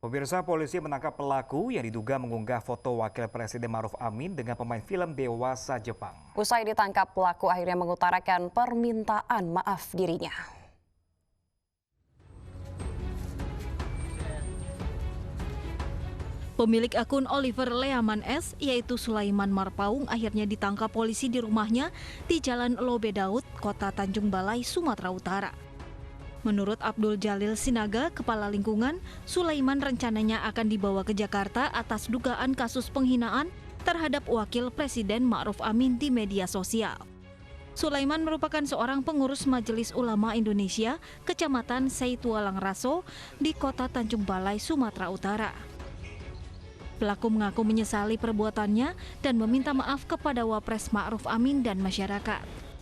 Pemirsa, polisi menangkap pelaku yang diduga mengunggah foto Wakil Presiden Ma'ruf Amin dengan pemain film dewasa Jepang. Usai ditangkap, pelaku akhirnya mengutarakan permintaan maaf dirinya. Pemilik akun Oliver Leaman S, yaitu Sulaiman Marpaung, akhirnya ditangkap polisi di rumahnya di Jalan Lobe Daud, Kota Tanjung Balai, Sumatera Utara. Menurut Abdul Jalil Sinaga, Kepala Lingkungan, Sulaiman rencananya akan dibawa ke Jakarta atas dugaan kasus penghinaan terhadap Wakil Presiden Ma'ruf Amin di media sosial. Sulaiman merupakan seorang pengurus Majelis Ulama Indonesia, Kecamatan Seitualang Raso, di Kota Tanjung Balai, Sumatera Utara. Pelaku mengaku menyesali perbuatannya dan meminta maaf kepada Wapres Ma'ruf Amin dan masyarakat.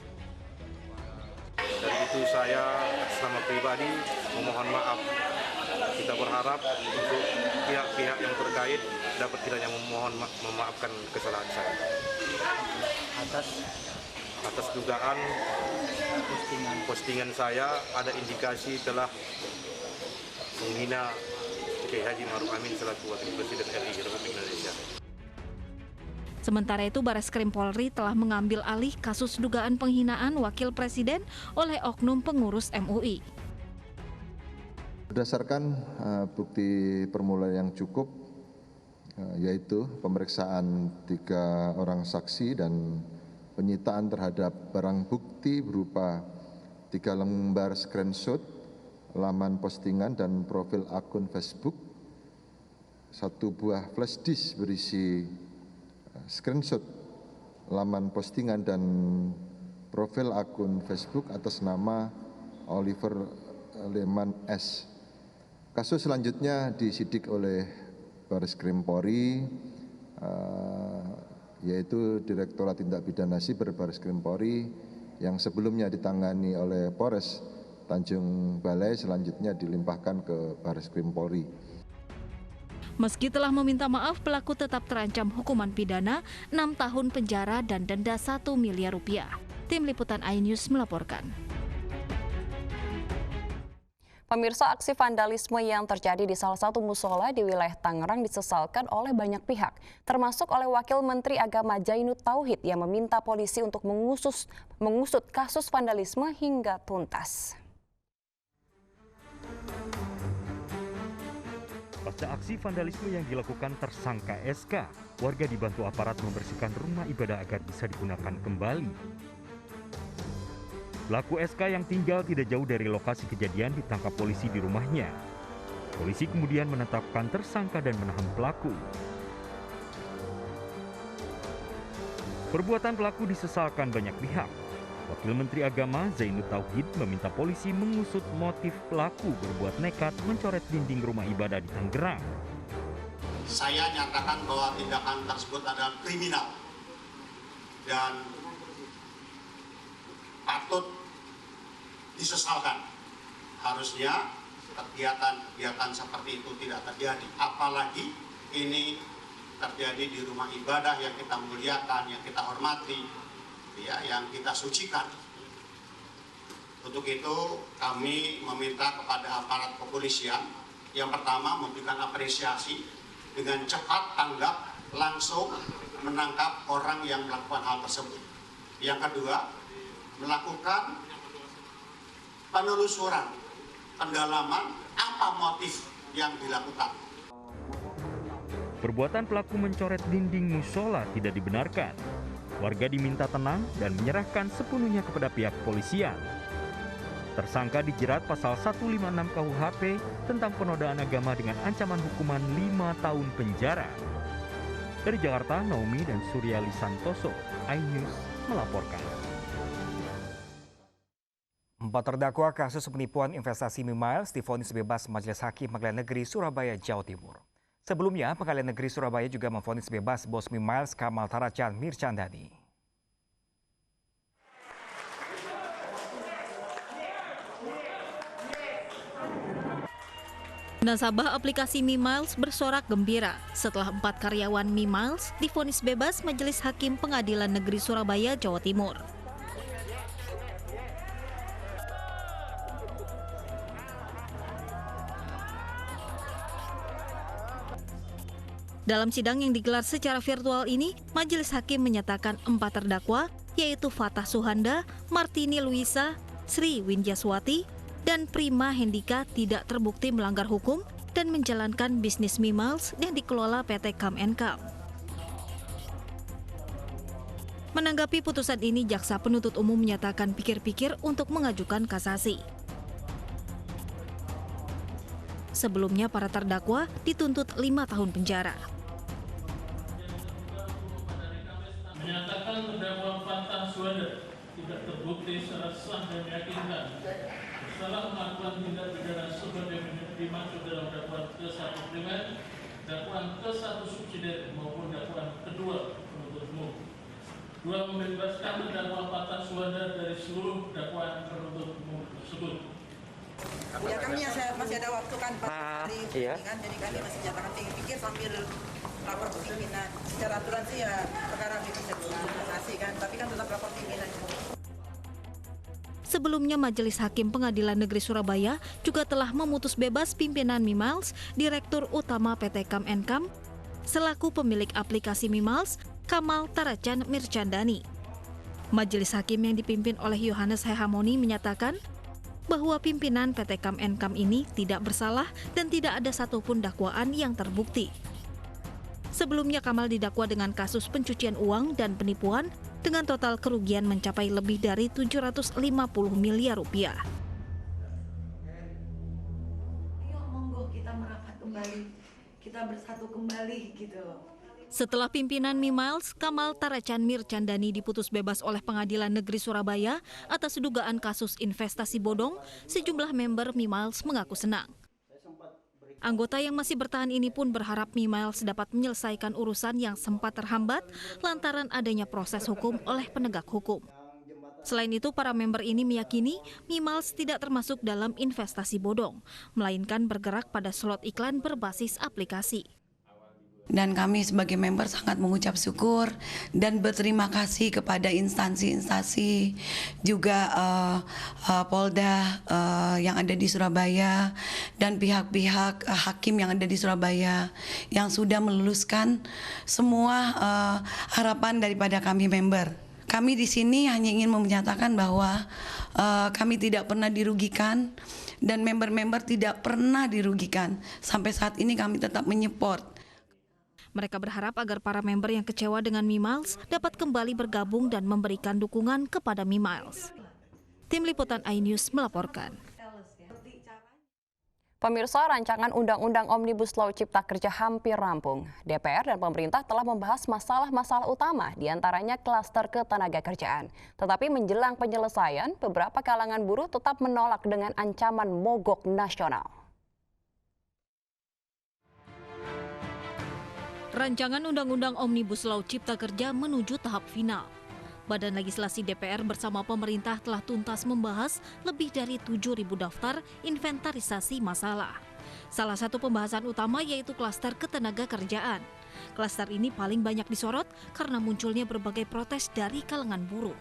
Dari itu saya selama pribadi memohon maaf. Kita berharap untuk pihak-pihak yang terkait dapat kiranya memaafkan kesalahan saya. Atas dugaan postingan saya ada indikasi telah menghina Kiai Haji Ma'ruf Amin selaku Wakil Presiden RI Republik Indonesia. Sementara itu, Bareskrim Polri telah mengambil alih kasus dugaan penghinaan Wakil Presiden oleh oknum pengurus MUI. Berdasarkan bukti permulaan yang cukup, yaitu pemeriksaan 3 orang saksi dan penyitaan terhadap barang bukti berupa 3 lembar screenshot, laman postingan dan profil akun Facebook, 1 buah flash disk berisi screenshot laman postingan dan profil akun Facebook atas nama Oliver Leaman S. Kasus selanjutnya disidik oleh Bareskrim Polri, yaitu Direktorat Tindak Pidana Siber Bareskrim Polri yang sebelumnya ditangani oleh Polres Tanjung Balai, selanjutnya dilimpahkan ke Bareskrim Polri. Meski telah meminta maaf, pelaku tetap terancam hukuman pidana 6 tahun penjara dan denda 1 miliar rupiah. Tim Liputan iNews melaporkan. Pemirsa, aksi vandalisme yang terjadi di salah satu musola di wilayah Tangerang disesalkan oleh banyak pihak, termasuk oleh Wakil Menteri Agama Zainud Tauhid yang meminta polisi untuk mengusut kasus vandalisme hingga tuntas. Pasca aksi vandalisme yang dilakukan tersangka SK, warga dibantu aparat membersihkan rumah ibadah agar bisa digunakan kembali. Pelaku SK yang tinggal tidak jauh dari lokasi kejadian ditangkap polisi di rumahnya. Polisi kemudian menetapkan tersangka dan menahan pelaku. Perbuatan pelaku disesalkan banyak pihak. Wakil Menteri Agama Zainud Tauhid meminta polisi mengusut motif pelaku berbuat nekat mencoret dinding rumah ibadah di Tangerang. Saya nyatakan bahwa tindakan tersebut adalah kriminal dan patut disesalkan. Harusnya kegiatan-kegiatan seperti itu tidak terjadi. Apalagi ini terjadi di rumah ibadah yang kita muliakan, yang kita hormati, ya, yang kita sucikan. Untuk itu kami meminta kepada aparat kepolisian yang pertama memberikan apresiasi dengan cepat tanggap langsung menangkap orang yang melakukan hal tersebut. Yang kedua, melakukan penelusuran, pendalaman apa motif yang dilakukan. Perbuatan pelaku mencoret dinding musola tidak dibenarkan. Warga diminta tenang dan menyerahkan sepenuhnya kepada pihak kepolisian. Tersangka dijerat pasal 156 KUHP tentang penodaan agama dengan ancaman hukuman 5 tahun penjara. Dari Jakarta, Naomi dan Suryali Santoso, iNews melaporkan. 4 terdakwa kasus penipuan investasi Mimiles divonis bebas Majelis Hakim Pengadilan Negeri Surabaya, Jawa Timur. Sebelumnya, Pengadilan Negeri Surabaya juga memvonis bebas bos Mimiles Kamal Taracan Mircandani. Nasabah aplikasi Mimiles bersorak gembira setelah 4 karyawan Mimiles divonis bebas Majelis Hakim Pengadilan Negeri Surabaya, Jawa Timur. Dalam sidang yang digelar secara virtual ini, majelis hakim menyatakan 4 terdakwa, yaitu Fatah Suhanda, Martini Luisa, Sri Winjaswati, dan Prima Hendika tidak terbukti melanggar hukum dan menjalankan bisnis Mimiles yang dikelola PT Kam & Kam. Menanggapi putusan ini, jaksa penuntut umum menyatakan pikir-pikir untuk mengajukan kasasi. Sebelumnya, para terdakwa dituntut 5 tahun penjara. Menyatakan terdakwa Fatah Suhanda tidak terbukti secara sah dan meyakinkan bersalah melakukan tindak pidana seperti dimaksud dalam dakwaan ke-1 primer, dakwaan ke-1 subsidiar maupun dakwaan kedua penuntut umum. 2. Membebaskan terdakwa Fatah Suhanda dari seluruh dakwaan penuntut umum tersebut. Ya kami masih ada waktu kan Pak hari ini kan, jadi kami masih jatakan pikir sambil lapor ke pimpinan. Secara aturan sih ya perkara bisa kasasi kan, tapi kan tetap lapor pimpinan. Sebelumnya, Majelis Hakim Pengadilan Negeri Surabaya juga telah memutus bebas pimpinan Mimiles, Direktur Utama PT Kam & Kam, selaku pemilik aplikasi Mimiles, Kamal Taracan Mirchandani. Majelis Hakim yang dipimpin oleh Yohanes Hehamoni menyatakan bahwa pimpinan PT Kam & Kam ini tidak bersalah dan tidak ada satupun dakwaan yang terbukti. Sebelumnya, Kamal didakwa dengan kasus pencucian uang dan penipuan dengan total kerugian mencapai lebih dari 750 miliar rupiah. Ayo monggo kita merapat kembali, kita bersatu kembali gitu. Setelah pimpinan Mimiles, Kamal Taracan Mirchandani diputus bebas oleh Pengadilan Negeri Surabaya atas dugaan kasus investasi bodong, sejumlah member Mimiles mengaku senang. Anggota yang masih bertahan ini pun berharap Mimiles dapat menyelesaikan urusan yang sempat terhambat lantaran adanya proses hukum oleh penegak hukum. Selain itu, para member ini meyakini Mimiles tidak termasuk dalam investasi bodong, melainkan bergerak pada slot iklan berbasis aplikasi. Dan kami sebagai member sangat mengucap syukur dan berterima kasih kepada instansi-instansi juga Polda yang ada di Surabaya dan pihak-pihak hakim yang ada di Surabaya yang sudah meluluskan semua harapan daripada kami member. Kami di sini hanya ingin menyatakan bahwa kami tidak pernah dirugikan dan member-member tidak pernah dirugikan. Sampai saat ini kami tetap menyupport. Mereka berharap agar para member yang kecewa dengan Mimiles dapat kembali bergabung dan memberikan dukungan kepada Mimiles. Tim Liputan iNews melaporkan. Pemirsa, rancangan Undang-Undang Omnibus Law Cipta Kerja hampir rampung. DPR dan pemerintah telah membahas masalah-masalah utama, diantaranya klaster ketenagakerjaan. Tetapi menjelang penyelesaian, beberapa kalangan buruh tetap menolak dengan ancaman mogok nasional. Rancangan Undang-Undang Omnibus Law Cipta Kerja menuju tahap final. Badan Legislasi DPR bersama pemerintah telah tuntas membahas lebih dari 7.000 daftar inventarisasi masalah. Salah satu pembahasan utama yaitu klaster ketenagakerjaan. Klaster ini paling banyak disorot karena munculnya berbagai protes dari kalangan buruh.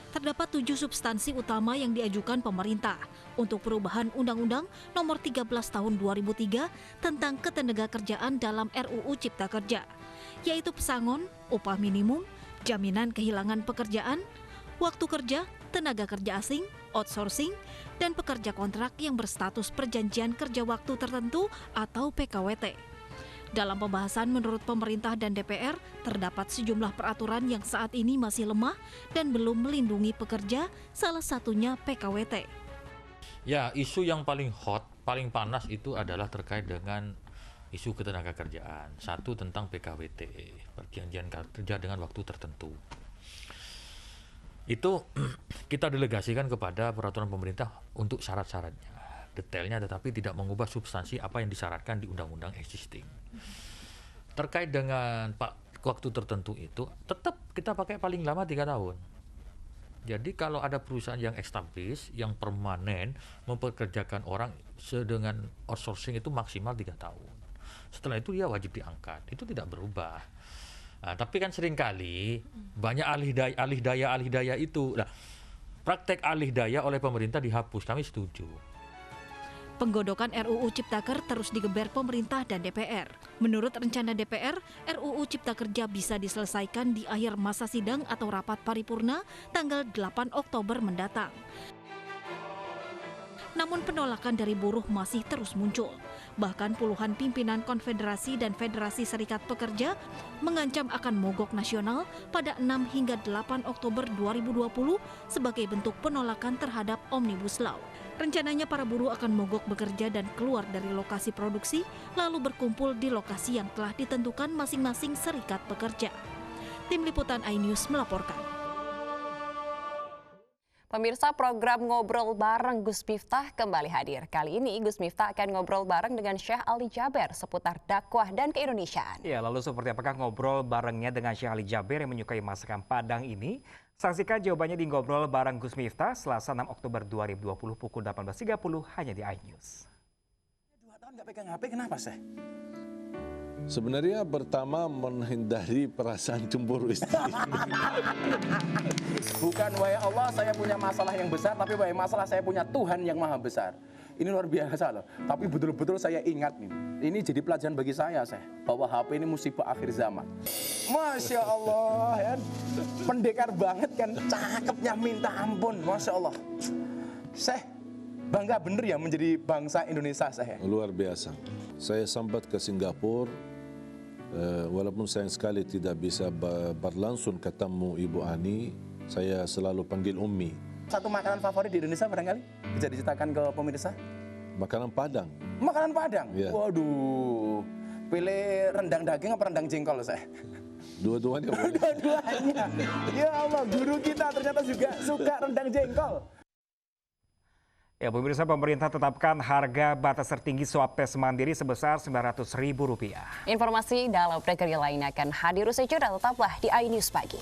Terdapat 7 substansi utama yang diajukan pemerintah untuk perubahan Undang-Undang Nomor 13 Tahun 2003 tentang ketenagakerjaan dalam RUU Cipta Kerja, yaitu pesangon, upah minimum, jaminan kehilangan pekerjaan, waktu kerja, tenaga kerja asing, outsourcing, dan pekerja kontrak yang berstatus perjanjian kerja waktu tertentu atau PKWT. Dalam pembahasan, menurut pemerintah dan DPR, terdapat sejumlah peraturan yang saat ini masih lemah dan belum melindungi pekerja, salah satunya PKWT. Ya, isu yang paling hot, paling panas itu adalah terkait dengan isu ketenagakerjaan. Satu tentang PKWT, perjanjian kerja dengan waktu tertentu. Itu kita delegasikan kepada peraturan pemerintah untuk syarat-syaratnya. Detailnya tetapi tidak mengubah substansi apa yang disyaratkan di undang-undang existing. Terkait dengan waktu tertentu itu tetap kita pakai paling lama 3 tahun. Jadi kalau ada perusahaan yang established, yang permanen mempekerjakan orang dengan outsourcing itu maksimal 3 tahun. Setelah itu dia wajib diangkat. Itu tidak berubah. Nah, tapi kan seringkali banyak alih daya itu. Nah, praktek alih daya oleh pemerintah dihapus. Kami setuju. Penggodokan RUU Ciptaker terus digeber pemerintah dan DPR. Menurut rencana DPR, RUU Cipta Kerja bisa diselesaikan di akhir masa sidang atau rapat paripurna tanggal 8 Oktober mendatang. Namun penolakan dari buruh masih terus muncul. Bahkan puluhan pimpinan konfederasi dan federasi serikat pekerja mengancam akan mogok nasional pada 6 hingga 8 Oktober 2020 sebagai bentuk penolakan terhadap Omnibus Law. Rencananya para buruh akan mogok bekerja dan keluar dari lokasi produksi, lalu berkumpul di lokasi yang telah ditentukan masing-masing serikat pekerja. Tim Liputan iNews melaporkan. Pemirsa, program Ngobrol Bareng Gus Miftah kembali hadir. Kali ini Gus Miftah akan ngobrol bareng dengan Syekh Ali Jaber seputar dakwah dan keindonesiaan. Ya, lalu seperti apakah ngobrol barengnya dengan Syekh Ali Jaber yang menyukai masakan Padang ini? Saksikan jawabannya di Ngobrol Bareng Gus Miftah Selasa 6 Oktober 2020 pukul 18.30 hanya di iNews. 2 tahun nggak pegang HP, kenapa, Syekh? Sebenarnya pertama menghindari perasaan cemburu istri. Bukan, wahai Allah saya punya masalah yang besar, tapi wahai masalah saya punya Tuhan yang maha besar. Ini luar biasa loh. Tapi betul-betul saya ingat nih. Ini jadi pelajaran bagi saya, bahwa HP ini musibah akhir zaman. Masya Allah, ya. Pendekar banget kan, cakepnya minta ampun, Masya Allah. Syekh, bangga bener ya menjadi bangsa Indonesia, Syekh. Luar biasa. Saya sempat ke Singapura. Walaupun sayang sekali tidak bisa berlangsung ketemu Ibu Ani, saya selalu panggil Ummi. Satu makanan favorit di Indonesia barangkali bisa diceritakan ke pemirsa? Makanan Padang. Makanan Padang? Ya. Waduh, pilih rendang daging apa rendang jengkol, saya? Dua-duanya boleh. Dua-duanya. Ya Allah, guru kita ternyata juga suka rendang jengkol. Ya, pemirsa, pemerintah tetapkan harga batas tertinggi swab tes mandiri sebesar Rp900.000. Informasi dalam negeri lain akan hadir usai jeda, tetaplah di iNews Pagi.